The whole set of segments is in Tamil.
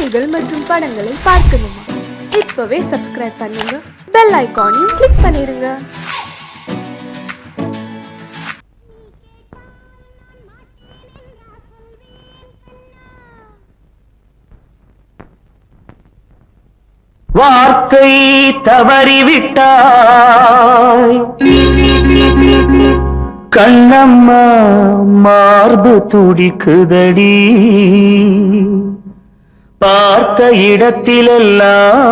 செய்திகள் மற்றும் படங்களை பார்க்கணுமா? இப்பவே சப்ஸ்கிரைப் பண்ணுங்க, பெல் ஐகானையும் கிளிக் பண்ணிருங்க. வார்த்தை தவறிவிட்டாய் கண்ணம்மா, மார்பு துடிக்குதடி. பார்த்த இடத்திலெல்லாம்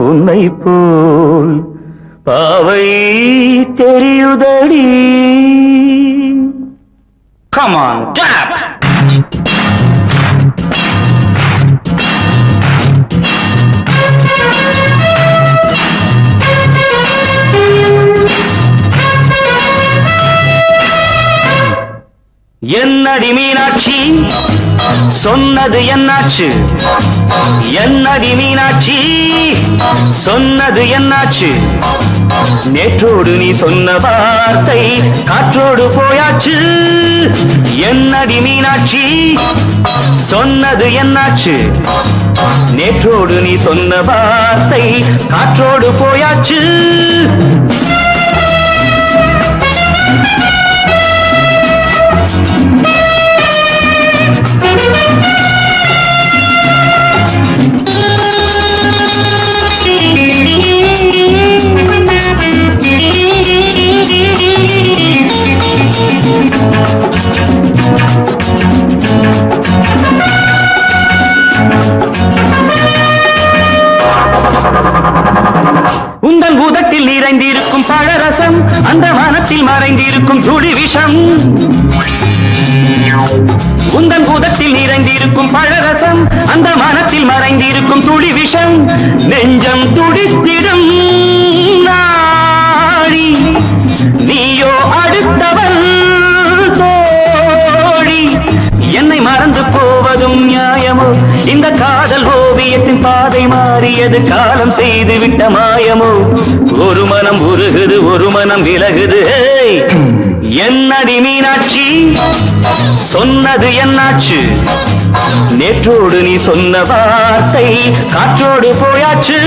உன்னை போல் பாவை தெரியுதடி. Come on, clap! என்னடி மீனாட்சி, சொன்னது என்னாச்சு? என்னடி மீனாட்சி, சொன்னது என்னாச்சு? நேற்றோடு நீ சொன்ன வார்த்தை காற்றோடு போயாச்சு. என்னடி மீனாட்சி, சொன்னது என்னாச்சு? நேற்றோடு நீ சொன்ன வார்த்தை காற்றோடு போயாச்சு. உந்தன் உதட்டில் நிறைந்திருக்கும் பழரசம், அந்த மனத்தில் மறைந்திருக்கும் துளி விஷம். உந்தன் உதட்டில் நிறைந்திருக்கும் பழரசம், அந்த மனத்தில் மறைந்திருக்கும் துளி விஷம். நெஞ்சம் துடித்திடும் நாடி, நீயோ அடுத்தவன் தோழி. என்னை மறந்து போவதும் நியாயமோ? இந்த காதல் ஓவியத்தின் பாதை மாறியது, காலம் செய்து விட்ட மாயமோ? ஒரு மனம் உருகுது, ஒரு மனம் விலகுது. என்னடி மீனாட்சி, சொன்னது என்னாச்சு? நேற்றோடு நீ சொன்ன வார்த்தை காற்றோடு போயாச்சு.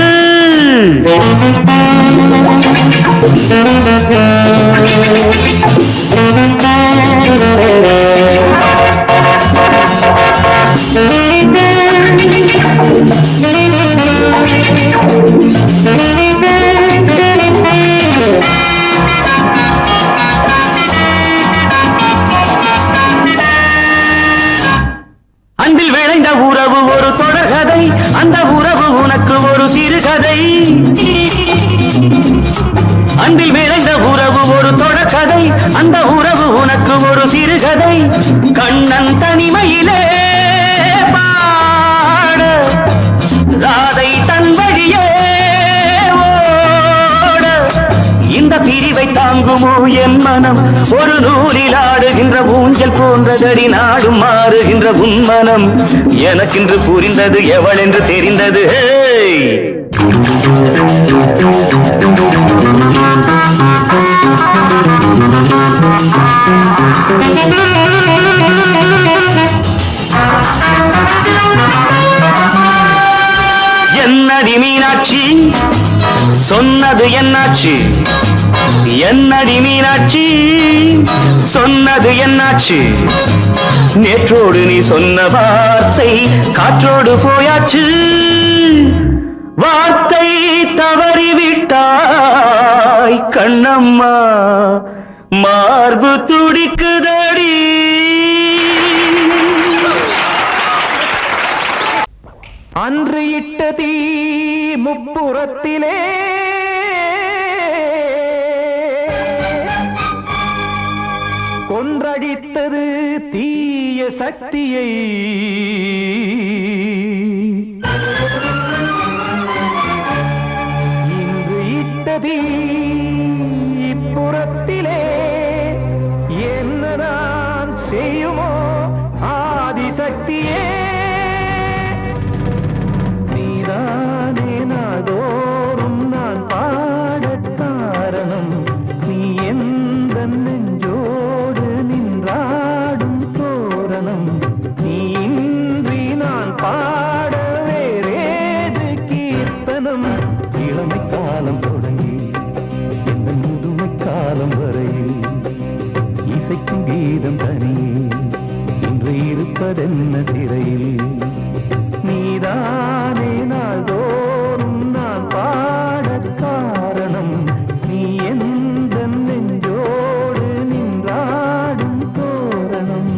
அன்பில் விளைந்த உறவு ஒரு தொடர்கதை, அந்த உறவு உனக்கு ஒரு சிறுகதை. அன்பில் விளைந்த உறவு ஒரு தொடர்கதை, அந்த உறவு உனக்கு ஒரு சிறுகதை. கண்ணன் தனிமையிலே பாட, ராதை தன் வழியே ஓட. இந்த பிரிவை தாங்குமோ என் மனம்? ஒரு நூலில் ஆடுகின்ற ஊஞ்சல் போன்றதடி, நாடும் மாறுகின்ற உன்மனம். எனக்கென்று புரிந்தது எவள் என்று தெரிந்தது. என்னடி மீனாட்சி, சொன்னது என்னாச்சு? என்னடி மீனாட்சி, சொன்னது என்னாச்சு? நேற்றோடு நீ சொன்ன வார்த்தை காற்றோடு போயாச்சு. வார்த்தை தவறிவிட்டாய் கண்ணம்மா, மார்பு துடிக்குதடி. அன்று இட்ட தீ முப்புறத்திலே கொன்றடித்தது தீய சக்தியை. இன்று இட்ட தீ இப்புறத்திலே என்னதான் செய்யுமோ ஆதிசக்தியே. நீதானே நாடோறும் நான் பாடக் காரணம், நீ எந்த நெஞ்சோடு நின்றாடும் தோரணம். நீ இன்றி இருப்பதென்ன சிறையில் நீதானே நாள்தோறும் நான் பாடக் காரணம் நீ எந்த நெஞ்சோடு நின்றாடும் தோரணம்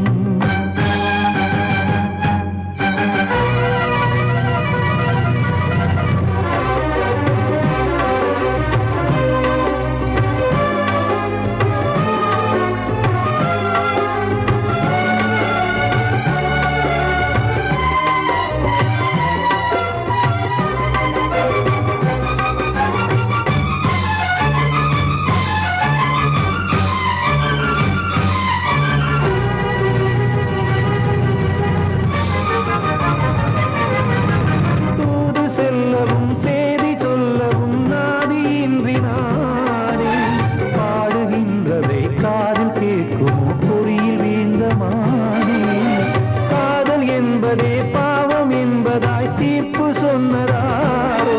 பாவம் என்பதாய் தீர்ப்பு சொன்னதாரோ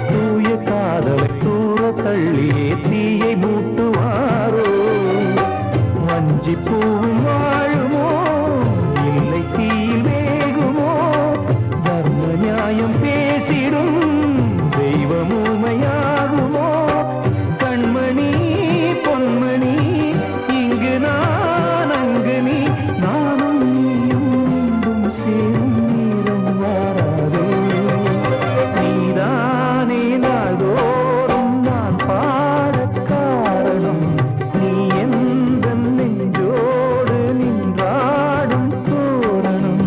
தூய காதலை தூர தள்ளியே தீயை மூட்டுவாரோ வஞ்சி பூவும் வாழுமோ இல்லை தீயில் வேகுமோ தர்ம நியாயம் பேசிடும் தெய்வம் ஊமையாகுமோ கண்மணி பொன்மணி இங்கு நான் அங்கு நீ நானும் சேரும் நீரம் வாராதே நீதானே நாள்தோறும் நான் பாடக் காரணம் நீ எந்த நெஞ்சோடு நின்றாடும் தோரணம்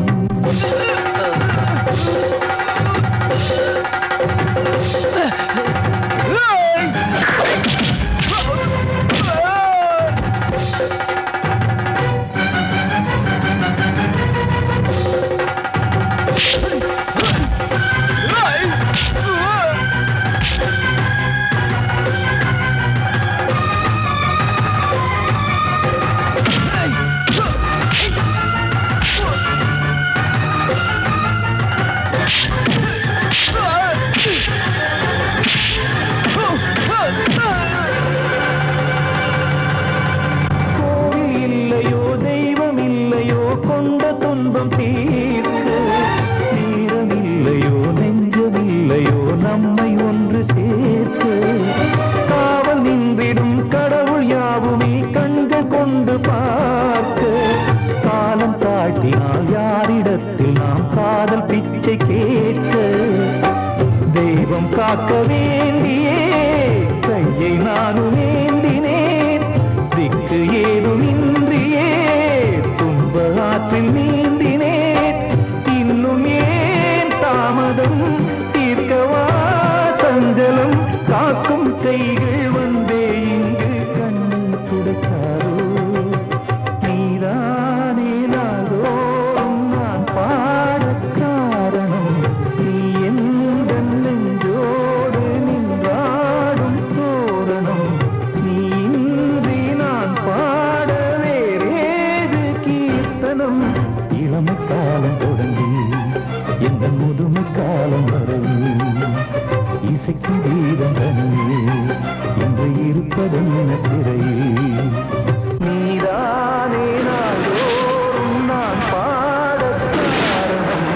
இல்லையோ தெய்வம் இல்லையோ கொண்ட துன்பம் தீர்க்க தீரம் இல்லையோ நெஞ்சம் இல்லையோ நம்மை ஒன்று சேர்க்க காவல் நின்றிடும் கடவுள் யாவுமே கண்கள் கொண்டு பார்க்க காலம் தாட்டினால் யாரிடத்தில் நாம் காதல் பிச்சை கேட்க தெய்வம் காக்க வேண்டியே கையை நானும் ஏந்தினேன் திக்கு ஏதுமின்றியே துன்ப ஆற்றில் நீந்தினேன் இன்னும் ஏன் தாமதம் தீர்க்கவா சஞ்சலம் காக்கும் கைகள் வந்தே இங்கு கண்ணீர் துடைக்காரோ நீதானே நாள்தோறும் நான் பாடக் காரணம் நீ எந்த நெஞ்சோடு நின்றாடும் தோரணம் நீ இன்றி நான் பாட வேறேது கீர்த்தனம் இளமை காலம் தொடங்கி எந்த முதுமை காலம் வரையில் இசைக்கும் தீரம் தனியே என்று இருப்பதென்ன சிறையில் நீதானே நாள்தோறும் நான் பாடக் காரணம்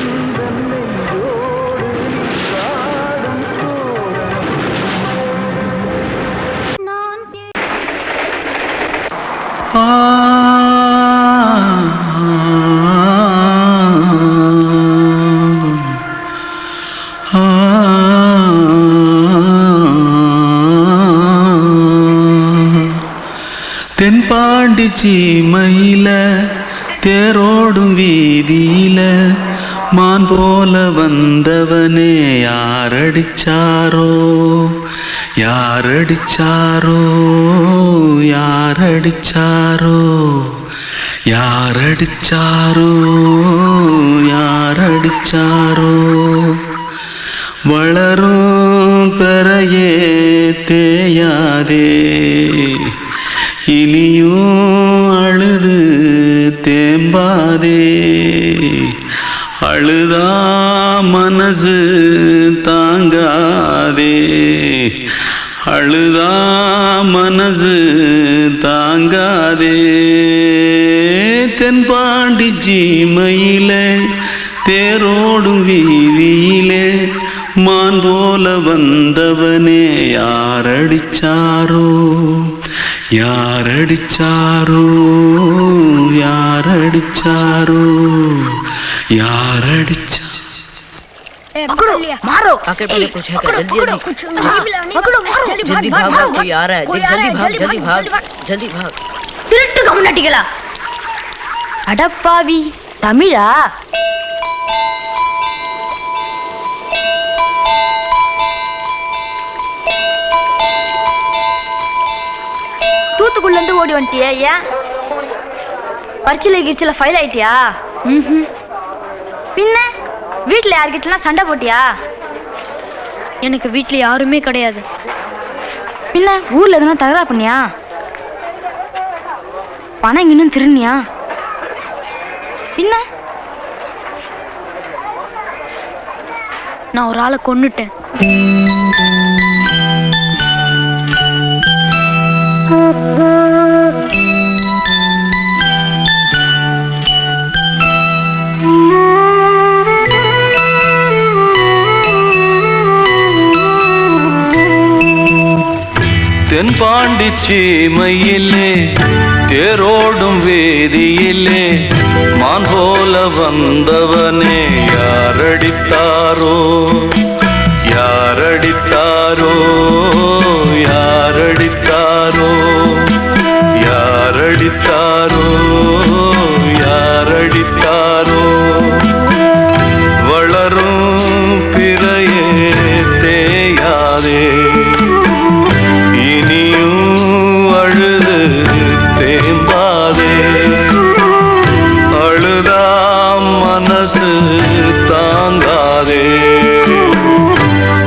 எந்த நெஞ்சோடு நின்றாடும் தோரணம் தென்பாண்டி சீமையில தேரோடும் வீதியில மான் போல வந்தவனே யாரடிச்சாரோ யாரடிச்சாரோ யாரடிச்சாரோ யாரடிச்சாரோ யாரடிச்சாரோ வளரும் பெறையே தேயாதே இனியும் அழுது தேம்பாதே அழுதா மனசு தாங்காதே அழுதா மனசு தாங்காதே தென்பாண்டி ஜீமையிலே தேரோடும் வீதியிலே மான் போல வந்தவனே யாரடிச்சாரோ யாரடிச்சாரோ யாரடிச்சாரோ யாரடிச்சா पकड़ो मारो आके पहले कुछ है क्या जल्दी पकड़ो मारो जल्दी भाग कोई आ रहा है जल्दी भाग திருட்டு கம்யூனிட்டிகளா அடப்பாவி தமிழா தூத்துக்குள்ள இருந்து ஓடி வந்துட்டியா ஏன் பரிச்சையில கிரிச்சில ஃபைல் ஆயிட்டியா பின்ன வீட்டுல யார்கிட்டலாம் சண்டை போட்டியா எனக்கு வீட்டுல யாருமே கிடையாது பின்ன ஊர்ல எதுனா தகராறு பண்ணியா பணம் இன்னும் திருநியா பின்ன நான் ஒரு ஆளை கொன்னுட்டேன் தென்பாண்டி சீமையிலே தேரோடும் வேதியிலே மான் போல வந்தவனே யாரடித்தாரோ யாரடித்தாரோ யாரடித்தாரோ யாரடித்தாரோ யாரடித்தாரோ வளரும் பிறையே தேயாதே மனசு தாங்காதே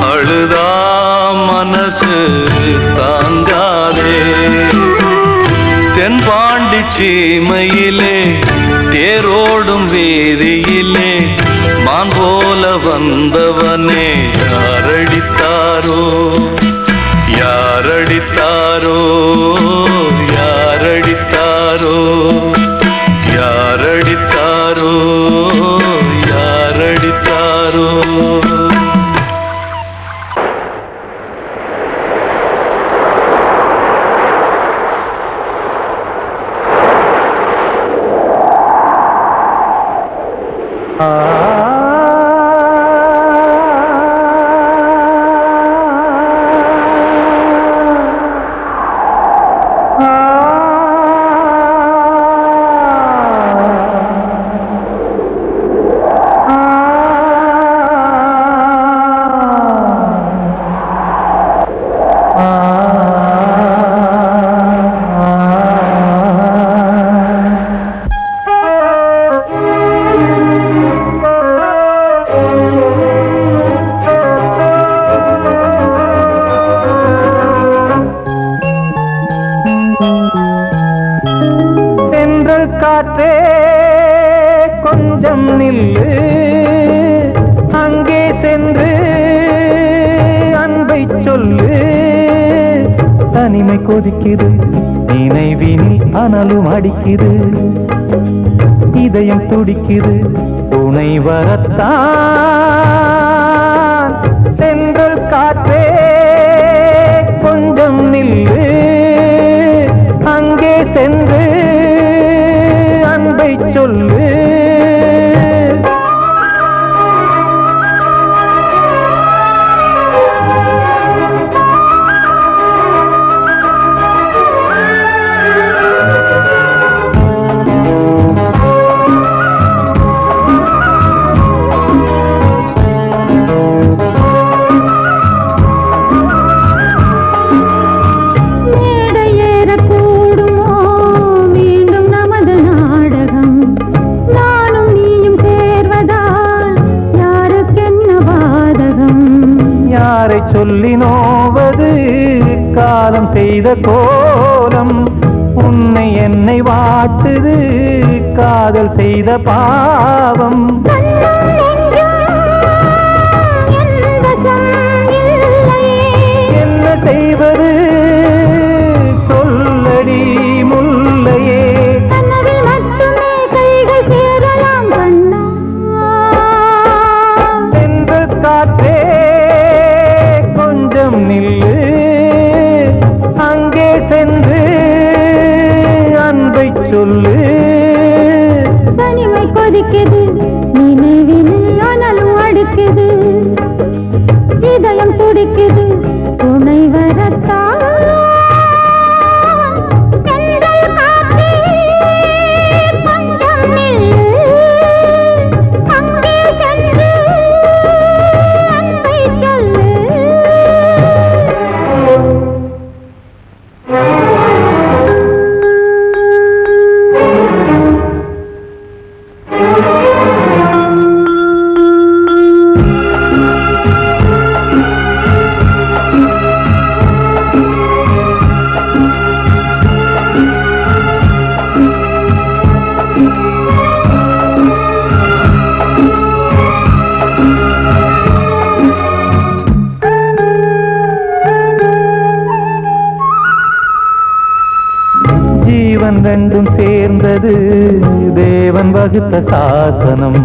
அழுதா மனசு தாங்காதே தென்பாண்டி சீமையிலே தேரோடும் வேதியிலே மான் போல வந்தவனே யாரடித்தாரோ யாரடித்தாரோ யாரடித்தாரோ யாரடித்தாரோ யாரடித்தாரோ காற்றே கொஞ்சம் நில்லு அங்கே சென்று அன்பை சொல்லு தனிமை கொதிக்குது நினைவினில் அனலும் அடிக்குது இதயம் துடிக்குது துணை வரத்தான் சென்றல் காற்றே கொஞ்சம் நில்லு அங்கே சென்று அன்பை சொல்லு சொல்லி நோவது காலம் செய்த கோலம் உன்னை என்னை வாட்டுது காதல் செய்த பாவம் என்ன செய்வது சொல்லடி முல்லையே நினைவினில் அனலும் அடிக்குது, இதயம் துடிக்குது, துணை வரத்தான் தென்றல் காற்றே கொஞ்சம் நில்லு, அங்கே சென்று அன்பை சொல்லு. ஜீவன் ரெண்டும் சேர்ந்தது தேவன் வகுத்த சாசனம்.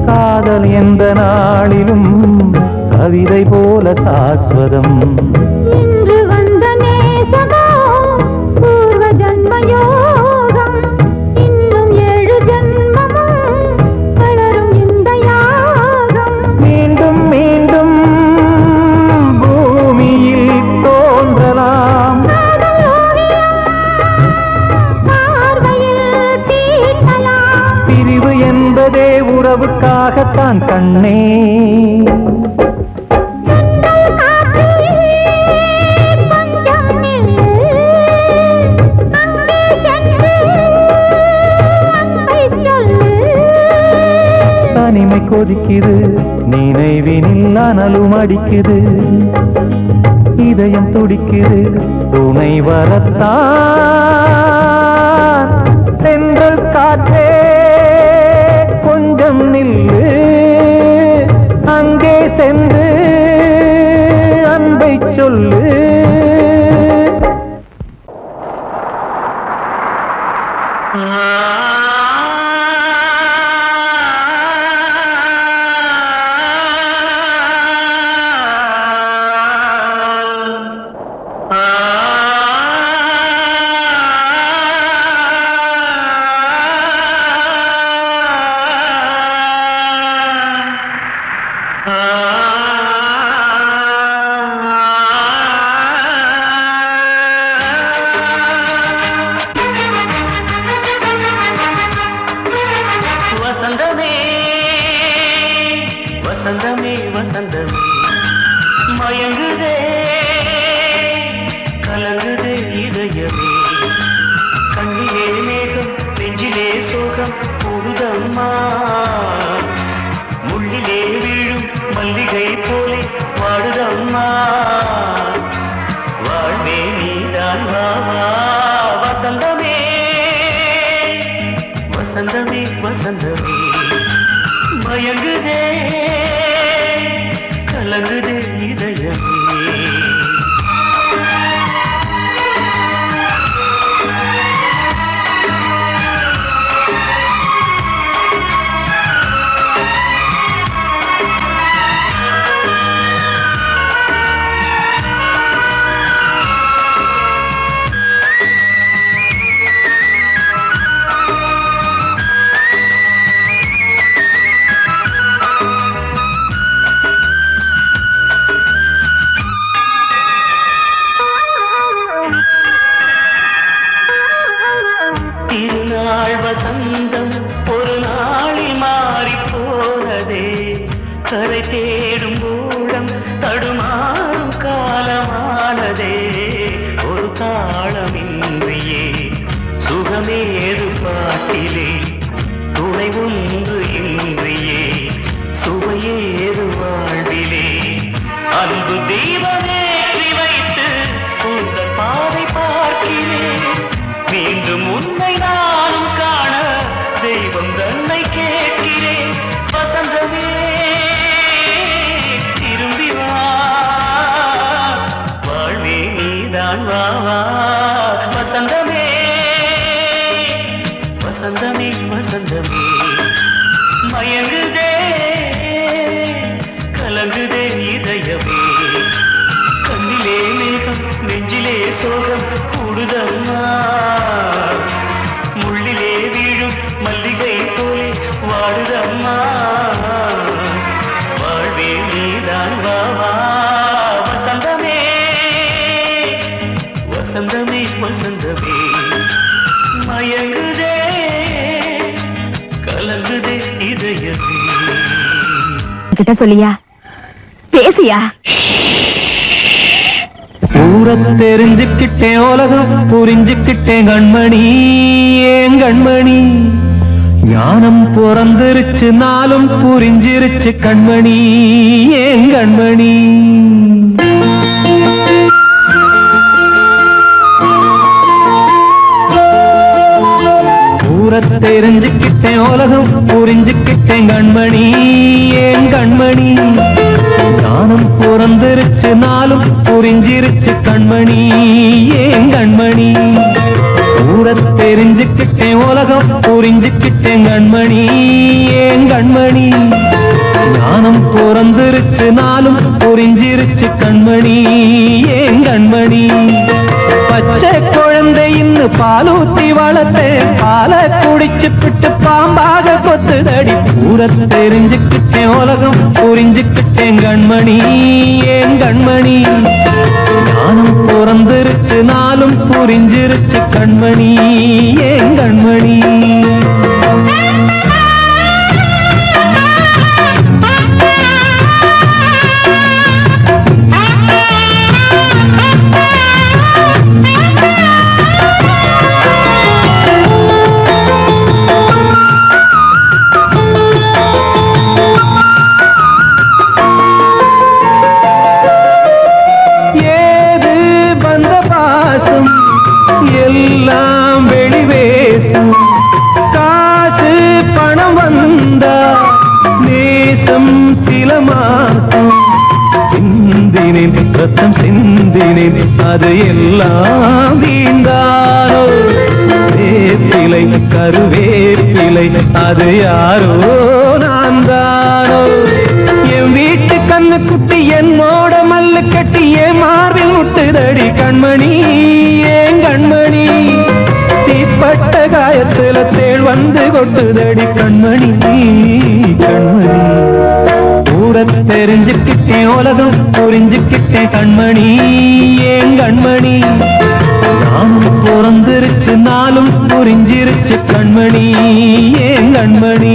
காதல் எந்த நாளிலும் கவிதை போல சாஸ்வதம். இன்று வந்த நேசமோ பூர்வ ஜன்ம யோகம், இன்னும் 7 ஜன்மமும் வளரும் இந்த யாகம். மீண்டும் மீண்டும் பூமியில் தோன்றலாம், காதல் ஓவியம் பார்வையில் தீட்டலாம். பிரிவு என்பதே உறவுக்காகத்தான் கண்ணே. தென்றல் காற்றே கொஞ்சம் நில்லு, அங்கே சென்று அன்பை சொல்லு. தனிமை கொதிக்குது, நினைவினில் அனலும் அடிக்குது, இதயம் துடிக்குது, துணை வரத்தான் சென்றல் காற்றே கொஞ்சம் நில்லு, அங்கே சென்று அன்பை சொல்லு. வசந்தமே வசந்தமே வசந்தமே மயங்குதே கலங்குதே இதயமே, கண்ணிலே மேகம் நெஞ்சிலே சோகம் கூடுதம்மா, முள்ளிலே வீழும் மல்லிகை போலே வாடுதம்மா, வாழ்வே நீதான் வாவா. வசந்தமே வசந்தமே வசந்தமே மயங்குதே கலங்குதே இதயமே. திருநாள் வசந்தம் ஒரு நாளில் மாறி போனதே, கரை தேடும் ஊழம் தடுமாறும் காலமானதே, ஒரு தாளமின்றியே சுகமேது பாட்டிலே, துணை ஒன்று இன்றியே சுவையேது வாழ்விலே, அன்பு தீபமேற்றி வைத்து உங்கள் பாதை பார்க்கிறேன், மீண்டும் உன்னை நானும் காண தெய்வம் தன்னை கேட்கிறேன். வசந்தமே திரும்பி வா, வாழ்வே நீதான் வா வா. வசந்தமே வசந்தமே வசந்தமே மயங்குதே கிட்ட சொல்லியா பேசியா ஊர தெரிஞ்சுக்கிட்டேன் உலகம் புரிஞ்சுக்கிட்டேன் கண்மணி ஏன் கண்மணி ஞானம் பிறந்திருச்சு நாளும் புரிஞ்சிருச்சு கண்மணி ஏன் கண்மணி ஊர தெரிஞ்சுக்கிட்டேன் உலகம் புரிஞ்சுக்கிட்டேன் கண்மணி ஏன் கண்மணி ஞானம் பிறந்திருச்சு நாளும் புரிஞ்சிருச்சு கண்மணி ஏன் கண்மணி ஊர தெரிஞ்சுக்கிட்டேன் உலகம் புரிஞ்சுக்கிட்டேன் கண்மணி ஏன் கண்மணி ஞானம் பிறந்திருச்சு நாளும் புரிஞ்சிருச்சு கண்மணி ஏன் கண்மணி பச்சை குழந்தை இன்னும் பாலூத்தி வளர்த்தேன் பாலை குடிச்சு பிட்டு பாம்பாக கொத்துதடி ஊர தெரிஞ்சுக்கிட்டேன் உலகம் புரிஞ்சுக்கிட்டேன் கண்மணி ஏன் கண்மணி ஞானம் பிறந்திருச்சு நாளும் புரிஞ்சிருச்சு கண்மணி ஏன் கண்மணி எல்லாம் வெளிவேசம் காசு பணம் வந்தா நேசம் சில மாசம் சிந்தினேன் ரத்தம் சிந்தினேன் அது எல்லாம் வீண்டாரோ வேப்பிலை கருவேப்பிலை அது யாரோ நான் தானோ என் வீட்டு கண்ணு குட்டி என்னோட மல்லு கட்டி என் மார்பில் முட்டுதடி கண்மணி ஏன் கண்மணி தீப்பட்ட காயத்துல தேள் வந்து கொட்டுதடி கண்மணி கண்மணி ஊர தெரிஞ்சுக்கிட்டேன் உலகம் புரிஞ்சுக்கிட்டேன் கண்மணி ஏன் கண்மணி நானும் பிறந்திருச்சு நாளும் புரிஞ்சிருச்சு கண்மணி ஏன் கண்மணி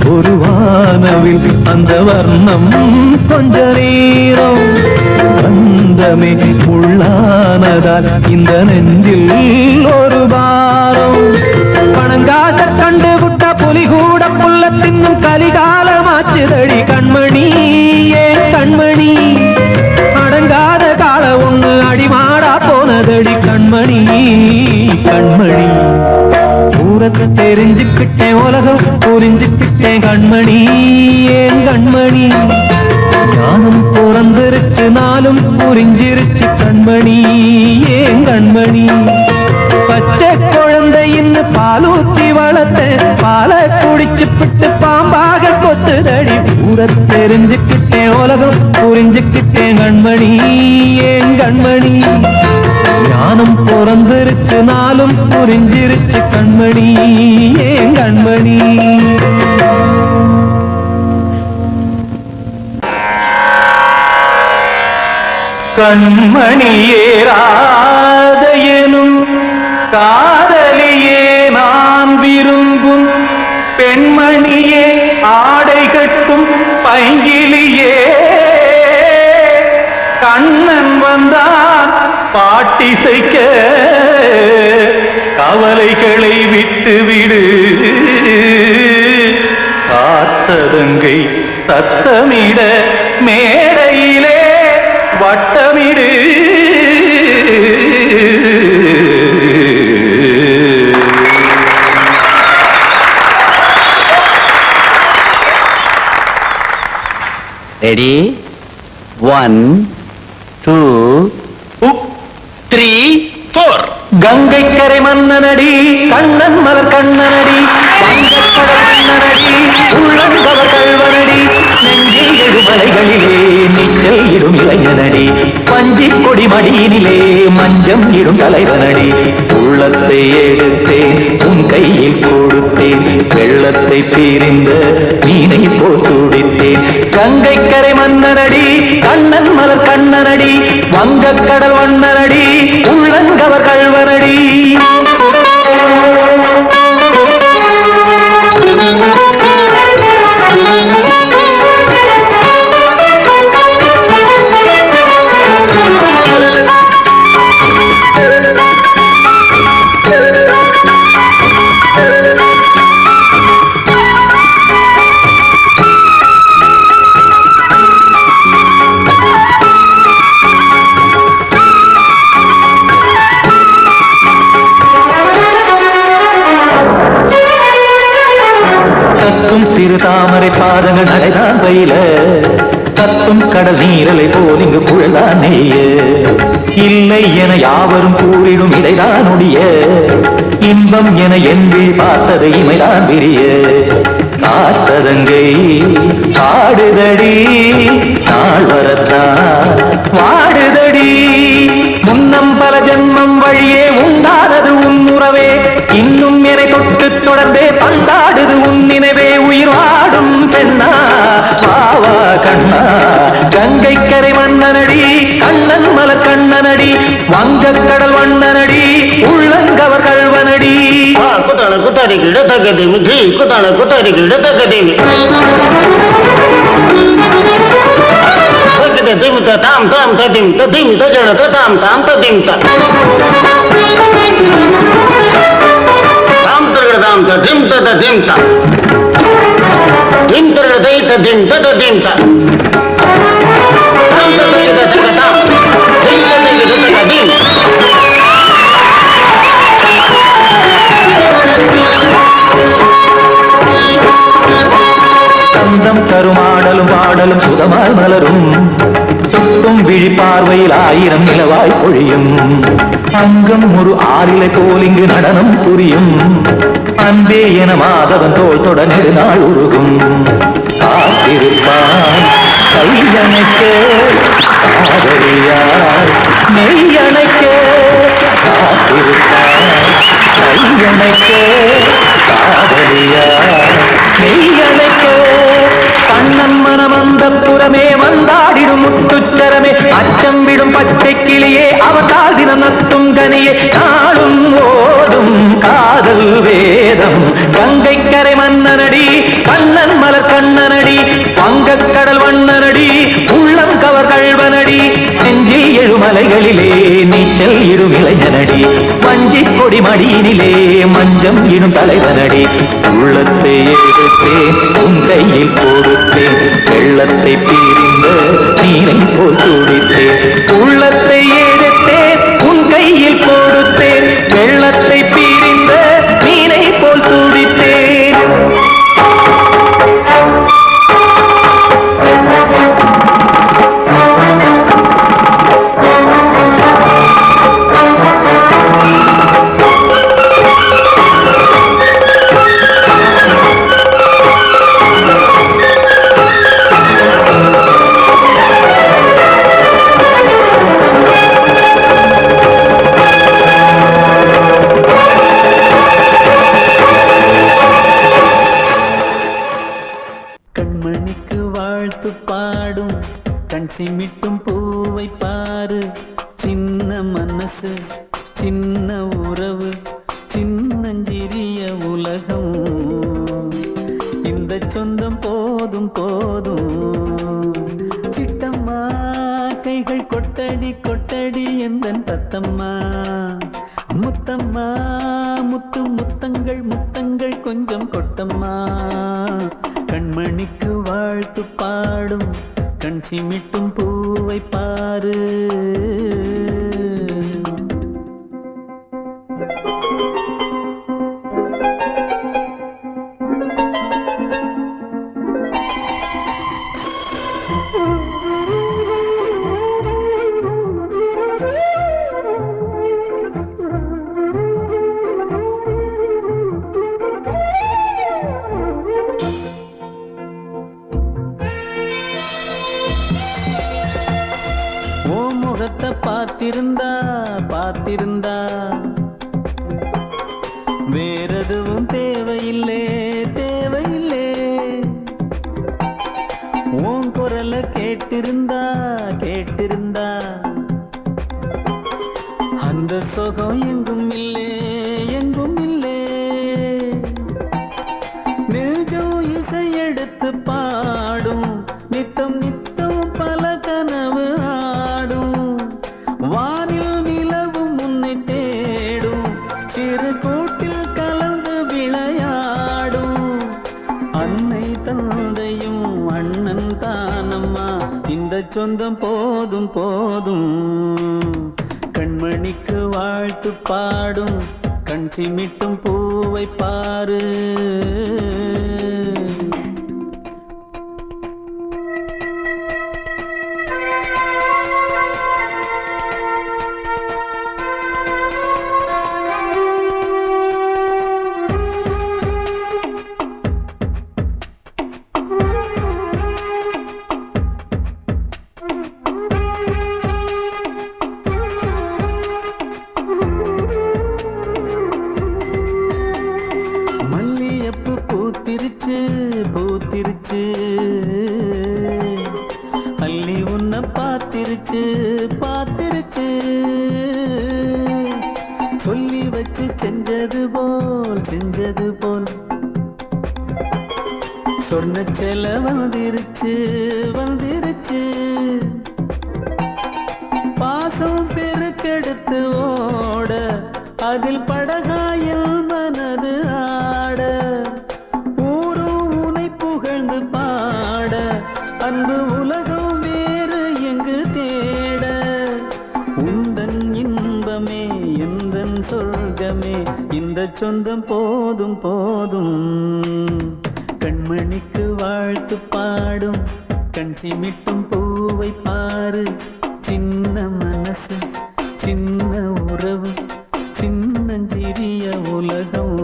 ஒரு வானவில் அந்த வர்ணம் கொஞ்ச நேரம் பந்தமே உள்ளானதால் இந்த நெஞ்சில் ஒரு பாரம் பணங்காச கண்டு விட்ட புலி கூட புல்ல தின்னும் கலிகாலமாச்சுதடி கண்மணி ஏன் கண்மணி அடங்காத கால ஒண்ணு அடிமாடா போனதடி கண்மணி கண்மணி ஊரத்தை தெரிஞ்சுக்கிட்டேன் உலகம் புரிஞ்சுக்கிட்டேன் கண்மணி ஏன் கண்மணி ஞானம் பிறந்திருச்சு நாளும் புரிஞ்சிருச்சு கண்மணி ஏன் கண்மணி பச்சை குழந்தை இன்னும் பாலூத்தி வளர்த்தேன் பாலை குடிச்சு பிட்டு பாம்பாக கொத்துதடி ஊர தெரிஞ்சுக்கிட்டேன் உலகம் புரிஞ்சுக்கிட்டேன் கண்மணி ஏன் கண்மணி ஞானம் பிறந்திருச்சு நாளும் புரிஞ்சிருச்சு கண்மணி ஏன் கண்மணி கண்மணியேராத எனும் காதலியே நான் விரும்பும் பெண்மணியே ஆடை கட்டும் பைங்கிலியே கண்ணன் வந்தான் பாட்டிசைக்க கவலைகளை விட்டுவிடு காத்ததங்கை சத்தமிட மேடையிலே வட்டமிடு ரெடி 1 2 3 4 கங்கை கரை கங்கை மன்னனடி கண்ணன் மலர் கண்ணனடி வங்கக்கடல் மன்னனடி உள்ளங்கவர் கல்வனடி நெஞ்சில் எழுமலைகளிலே நீச்சல் இடும் இளைஞனடி பஞ்சி கொடி மடியினிலே மஞ்சம் இடும் தலைவனடி உள்ளத்தை எடுத்தேன் உன் கையில் கொடுத்தேன் வெள்ளத்தை தீரிந்த மீனை போல் துடித்தேன் கங்கை கரை மன்னனடி கண்ணன் மலர் கண்ணனடி வங்கக்கடல் வண்ணனடி உள்ளங்கவர் கல்வனடி சிறு தாமரை பாதங்கள் நடைதான் பயில கத்தும் கடல் நீரலை போல் இங்கு குழல்தான் நெய்ய இல்லை என யாவரும் கூறிடும் இடைதான் உடைய இன்பம் என என்பி பார்த்தது இமைதான் விரிய காசதங்கை பாடுதடி நாள் வரத்தான் வாடுதடி முன்னம் பல ஜென்மம் வழியே உண்டானது உன் உறவே இன்னும் என்னை தொட்டு தொடர்ந்தே பந்தாடுது உன் நினைவே உயிர் வாடும் பெண்ணா பாவா கண்ணா கங்கை கரை மன்னனடி கண்ணன் மலர் கண்ணனடி வங்கக்கடல் வண்ணனடி உள்ளங்கவர் கல்வனடி குத்தான குத்தாரி கிட தக்கதேமி ஜி குத்தான குத்தாரி கிட தக்கதேமி தக்கதேமி தாம் தாம் ததிம் ததிம் தஜன தாம் தாம் ததிம் தாம் தரகதாம் ததிம் ததிம் திம் தரகதை ததிம் ததிம் தாம் தரகத தக்கதாம் திம் தரகத தக்கதிம் சந்தம் கருமாடலும் பாடலும் சுதமாய் மலரும் சுட்டும் விழி பார்வையில் ஆயிரம் நிலவாய் பொழியும் அங்கம் ஒரு ஆறிலை போல் இங்கு நடனம் புரியும் அன்பே என மாதவன் தோள் தொட நெடுநாள் உருகும் காத்திருப்பான் கையணைக்க காதலியார் மெய்யணைக்க காத்திருப்பான் கையணைக்க காதலியார் மெய்யணைக்க கண்ணன் மனம் அந்த புறமே வந்தாடிடும் முத்துச்சரமே அச்சம் விடும் பச்சை கிளியே அவதால் தினம் நத்தும் கனியே நாளும் ஓடும் காதல் வேதம் கங்கை கரை மன்னனடி கண்ணன் மலர் கண்ணனடி வங்கக்கடல் வண்ணனடி உள்ளம் கவர் கல்வனடி நெஞ்சில் எழுமலைகளிலே நீச்சல் இடும் இளைஞனடி வஞ்சி கொடி மடியினிலே மஞ்சம் இடும் தலைவனடி உள்ளத்தை எடுத்தேன் உன் கையில் கொடுத்தேன் வெள்ளத்தை பீரிந்த நீரை போல் துடித்தேன் உள்ளத்தை எடுத்தேன் உன் கையில் கொடுத்தேன் வெள்ளத்தை பீரிந்த நீரை போல் துடித்தேன் கண்மணிக்கு வாழ்த்து பாடும் கண் சிமிட்டும் பூவை பாரு சின்ன மனசு சின்ன உறவு சின்னஞ்சிறிய உலகம் இந்த சொந்தம் போதும் போதும் சிட்டம்மா கைகள் கொட்டடி கொட்டடி எந்தன் தத்தம்மா முத்தம்மா முத்து முத்தங்கள் முத்தங்கள் கொஞ்சம் கொட்டம்மா கண்மணிக்கு வாழ்த்து பாடும் கண் சிமிட்டும் பூவை பாரு வேறெதுவும் தேவையில்லை தேவையில்லை. உன் குரல கேட்டிருந்தா கேட்டிருந்தா அந்த சுகம் எங்கும் இல்லை எங்கும் இல்லை. நெஞ்சம் இசை எடுத்து பாடும் நித்தம் நித்தம் பல கனவு ஆடும். வானில் நிலவும் உன்னை தேடும் சிறு கூட்டில் கலந்து விளையாடும். அன்னை தந்தையும் அண்ணன் தானம்மா இந்த சொந்தம் போதும் போதும். கண்மணிக்கு வாழ்த்து பாடும் கண் சிமிட்டும் பூவை பாரு. பூத்திருச்சு பூத்திருச்சு அள்ளி உன்னை பார்த்திருச்சு பார்த்திருச்சு. சொல்லி வச்சு செஞ்சது போல் சொன்ன செல வந்துருச்சு வந்துருச்சு. பாசம் பெருக்கெடுத்து ஓட அதில் படகாயில் மனது ஆட. ஊரும் உனை புகழ்ந்து பாட அன்பு உலகம் வேறு எங்கு தேட. உந்தன் இன்பமே எந்தன் சொர்க்கமே இந்த சொந்தம் போதும் போதும். கண்மணிக்கு வாழ்த்து பாடும் கண் சிமிட்டும் பூவை பாரு. சின்ன மனசு சின்ன உறவு சின்னஞ்சிறிய உலகம்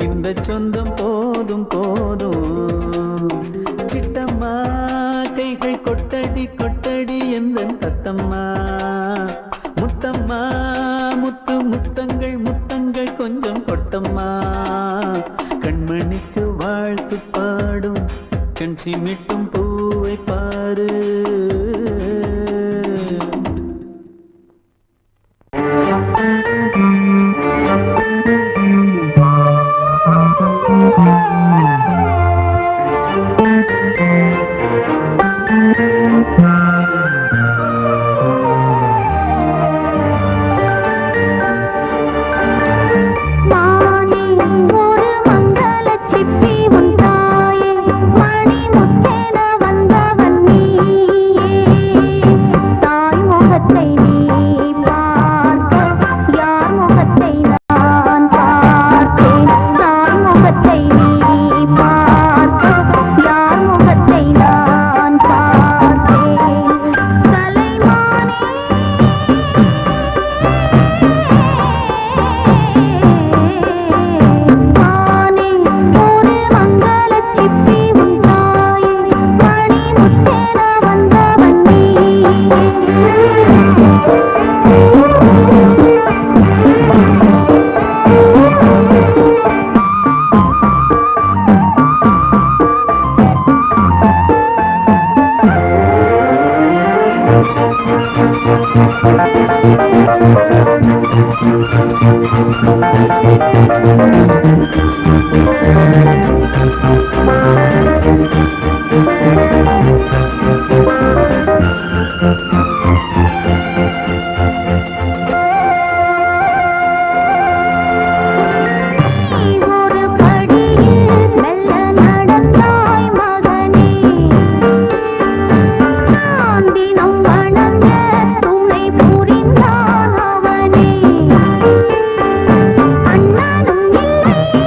இந்த சொந்தம் போதும் போதும். சிட்டம்மா கைகள் கொட்டடி கொட்டடி எந்தன் தத்தம்மா. முத்தம்மா முத்து முத்தங்கள் முத்தங்கள் கொஞ்சம் கொட்டம்மா. கண்மணிக்கு வாழ்த்து பாடும் கண் சிமிட்டும் பூவை பாரு. அண்ணனும் இல்லை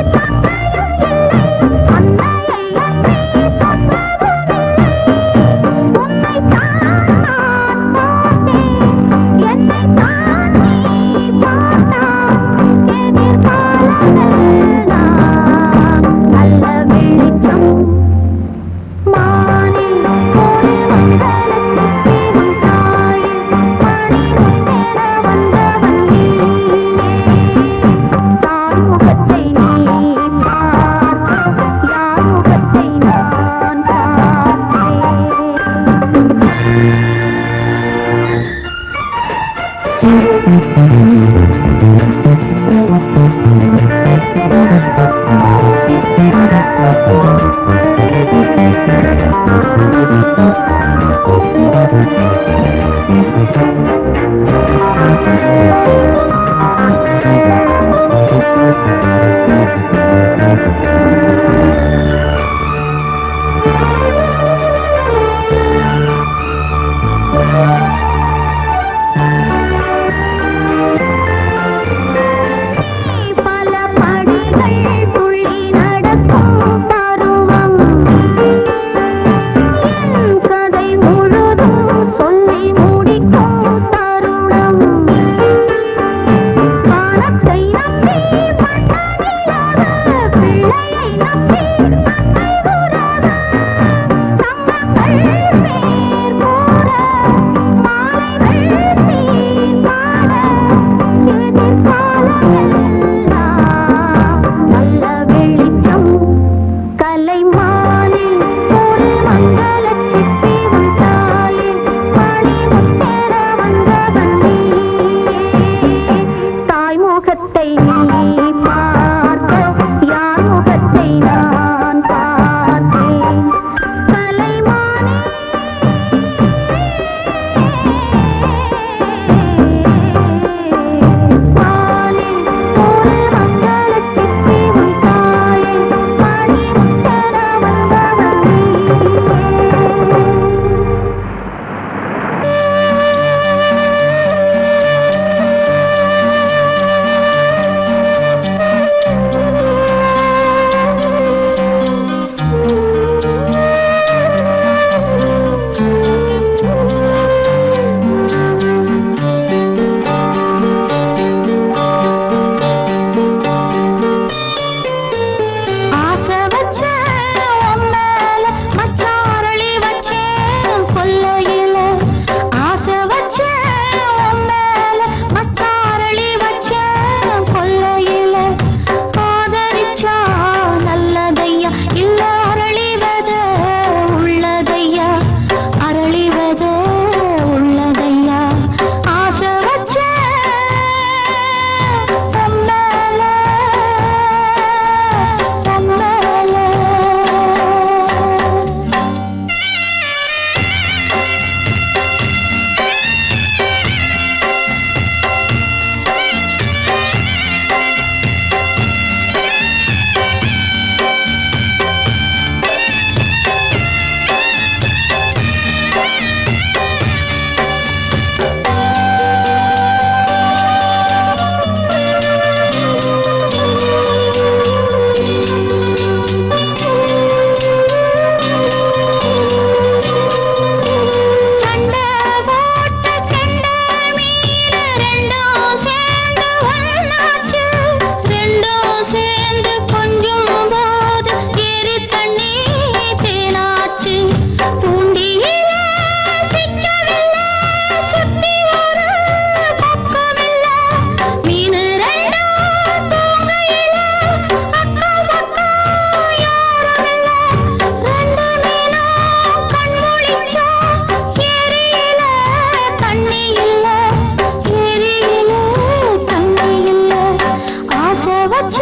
வச்ச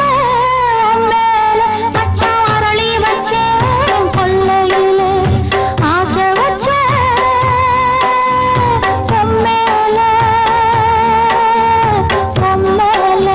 மேல மச்சான் அரளி வச்ச கொல்லையில ஆசை வச்ச மேல மேல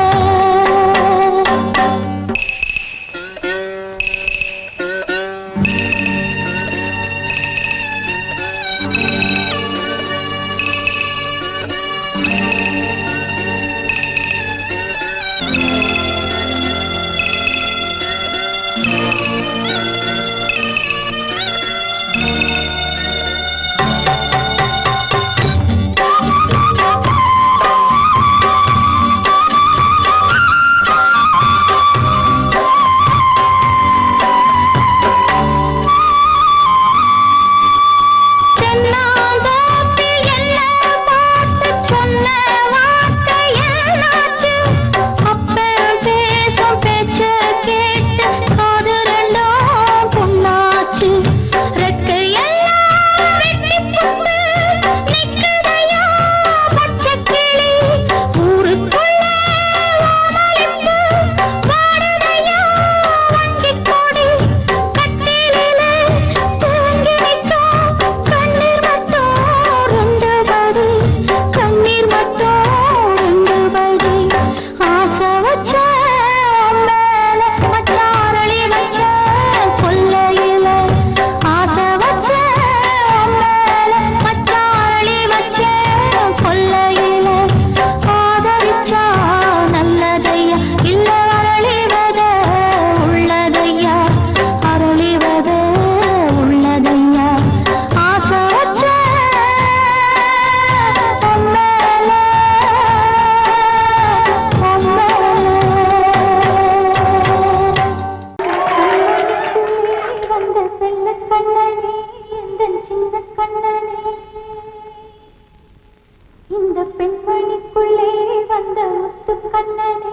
இந்த பெண்மணிக்குள்ளே வந்த முத்து கண்ணனே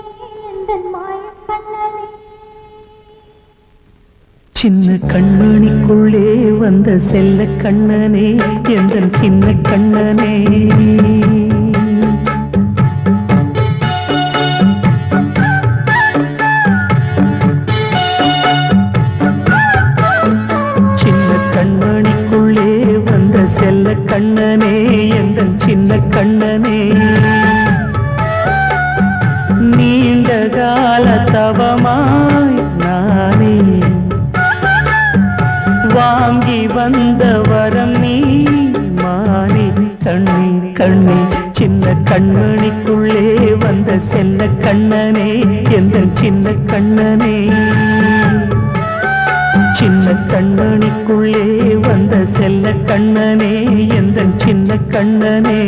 இந்த மாய கண்ணனே சின்ன கண்மணிக்குள்ளே வந்த செல்ல கண்ணனே எந்தன் சின்ன கண்ணனே சின்ன கண்மணிக்குள்ளே வந்த செல்ல கண்ணனே எந்தன் சின்ன கண்ணனே நீண்ட கால தவமாய் நானே வாங்கி வந்த வரம் நீ மாறி கண்ணீர் கண்ணீர் சின்ன கண்மணிக்குள்ளே வந்த செல்ல கண்ணனே எந்தன் சின்ன கண்ணனே சின்ன கண்மணிக்குள்ளே வந்த செல்ல கண்ணனே எந்தன் சின்ன கண்ணனே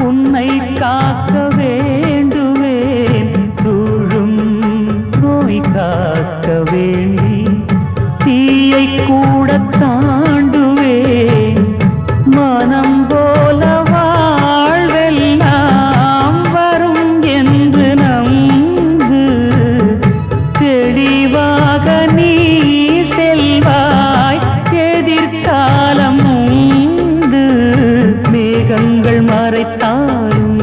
உன்னை காக்க வேண்டுவேன் சூழும் நோய் காக்க வேண்டி தீயை கூட தாண்டுவேன் மனம் போல வாழ்வெல்லாம் வரும் என்று நம்பு தெளிவாக நீ செல்வாய் எதிர்காலம் மேகங்கள் மறைத்தாலும்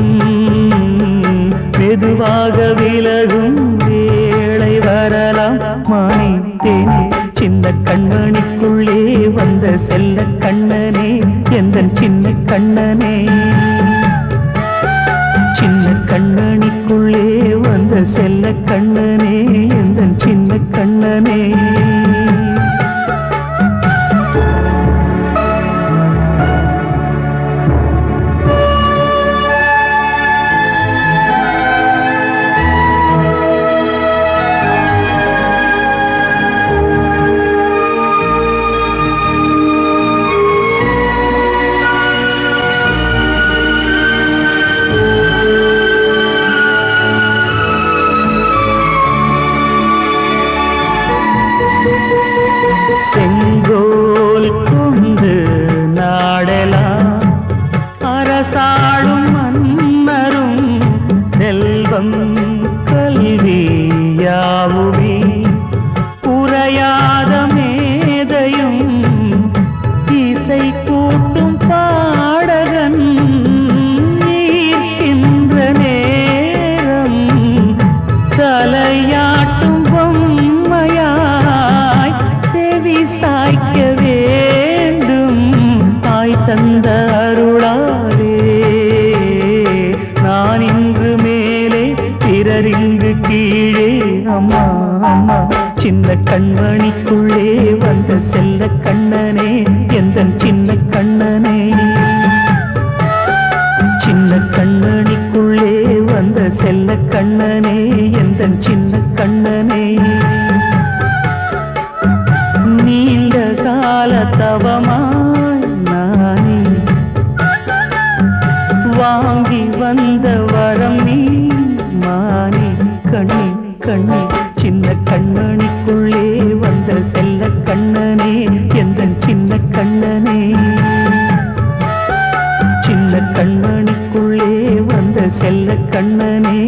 மெதுவாக விலகும் வேளை வரலாம் மானித்தேனே சின்ன கண்மணிக்குள்ளே வந்த செல்ல கண்ணனே எந்தன் சின்ன கண்ணனே சின்ன கண்மணிக்குள்ளே வந்த செல்ல கண்ணனே எந்தன் சின்ன கண்ணனே செல்வம் கல்வி யாவுமே உரையாத மேதையும் இசை கூட்டும் பாடகன் ஈர்க்கின்ற நேரம் தலையாட்டும் பொம்மையாய் செவி சாய்க்க வேண்டும் தாய் தந்த அருளாலே நான் இன்று மேலே பிறர் இங்கு கீழே அம்மா அம்மா சின்ன கண்மணிக்குள்ளே வந்த செல்ல கண்ணனே எந்தன் சின்ன கண்ணனே சின்ன கண்ணனிக்குள்ளே வந்த செல்ல கண்ணனே எந்தன் சின்ன கண்ணனே நீண்ட கால தவமாய் நானே வாங்கி வந்த வரம் நீ மானே கண்ணே கண்ணே சின்ன கண்ணனிக்குள்ளே வந்த செல்ல கண்ணனே எந்தன் சின்ன கண்ணனே சின்ன கண்ணனிக்குள்ளே வந்த செல்ல கண்ணனே